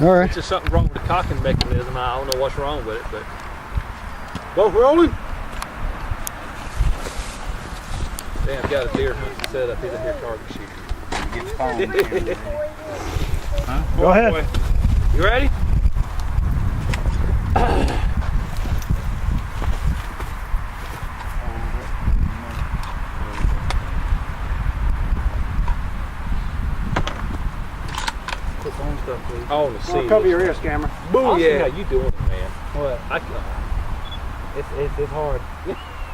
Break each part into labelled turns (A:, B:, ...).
A: All right.
B: It's just something wrong with the cocking mechanism. I don't know what's wrong with it, but both rolling. Damn, got a deer hunt set up. He's a here target shooter.
C: Get the phone.
A: Huh? Go ahead.
B: Boy. You ready?
C: Put phone stuff, please.
B: I want to see.
C: Cover your ears, camera.
B: Boo, yeah. How you doing it, man?
C: What? It's hard.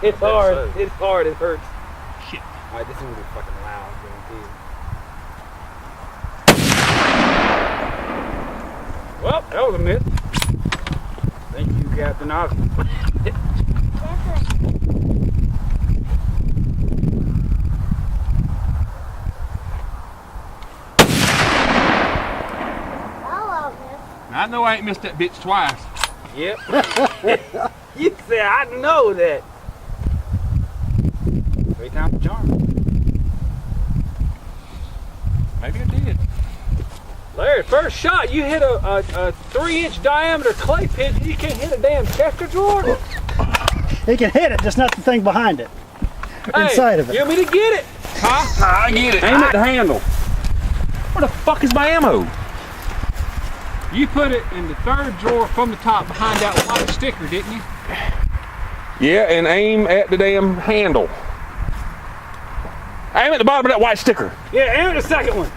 B: It's hard. So. It's hard. It hurts.
C: Shit.
B: All right, this is gonna be fucking loud. Guaranteed. Well, that was a miss.
C: Thank you, Captain Osmond.
D: I know I ain't missed that bitch twice.
B: Yep. You said I know that.
C: 3 times the charm.
D: Maybe I did.
B: Larry, first shot, you hit a 3-inch diameter clay pit. You can't hit a damn tester drawer.
A: He can hit it, just not the thing behind it.
B: Hey,
A: inside of it.
B: You want me to get it?
D: Huh? I get it.
C: Aim at the handle.
D: Where the fuck is my ammo? You put it in the 3rd drawer from the top behind that white sticker, didn't you?
E: Yeah, and aim at the damn handle. Aim at the bottom of that white sticker.
C: Yeah, aim at the 2nd one.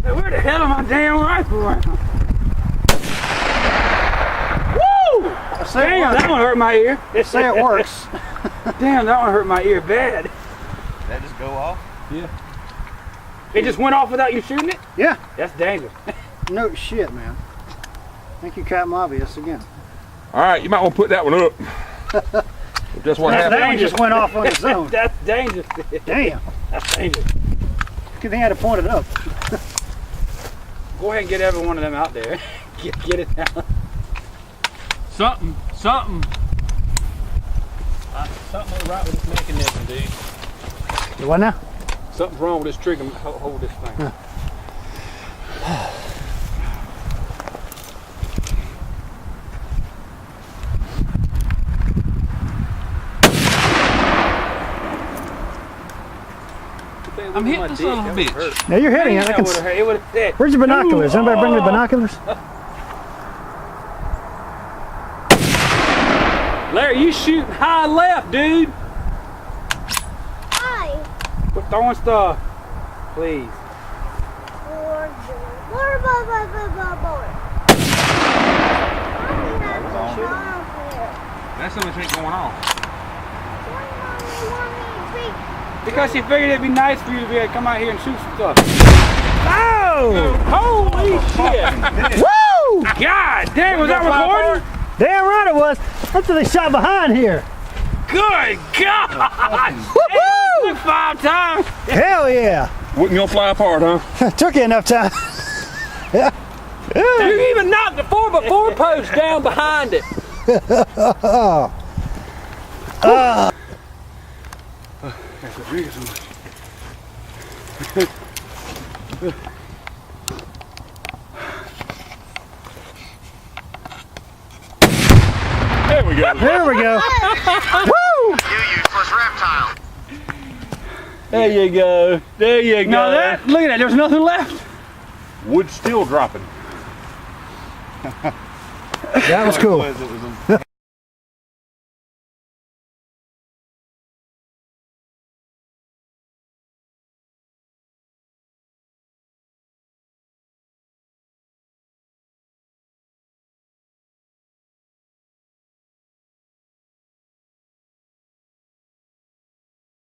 C: Hey, where the hell am my damn rifle at? Woo! Damn, that one hurt my ear.
A: Say it works.
C: Damn, that one hurt my ear bad.
F: That just go off?
C: Yeah. It just went off without you shooting it?
A: Yeah.
C: That's dangerous.
A: No shit, man. Thank you, Captain Obvious, again.
E: All right, you might want to put that one up. Just what happened.
A: That one just went off on its own.
C: That's dangerous.
A: Damn.
C: That's dangerous.
A: Good thing I had to point it up.
C: Go ahead and get every one of them out there. Get it down.
D: Something.
B: Something ain't right with this mechanism, dude.
A: You what now?
B: Something's wrong with this trigger. Hold this thing.
A: Huh.
D: I'm hitting the son of a bitch.
A: Now you're hitting it. I can
C: It would have hit.
A: Where's your binoculars? Anybody bring me binoculars?
B: Larry, you shooting high left, dude.
G: Hi.
C: Quit throwing stuff, please.
D: That's something that ain't going on.
C: Because she figured it'd be nice for you to be able to come out here and shoot some stuff.
A: Oh!
B: Holy shit!
A: Woo!
C: God damn, was that recording?
A: Damn right it was. That's what they shot behind here.
C: Good God!
A: Woo-hoo!
C: 5 times.
A: Hell yeah!
E: Wouldn't gonna fly apart, huh?
A: Took you enough time. Yeah.
B: You even knocked the 4x4 post down behind it.
C: That's the biggest one.
E: There we go.
A: There we go. Woo!
F: You useless reptile.
B: There you go. There you go.
C: Now that, look at that, there's nothing left.
E: Wood still dropping.
A: That was cool.
F: It was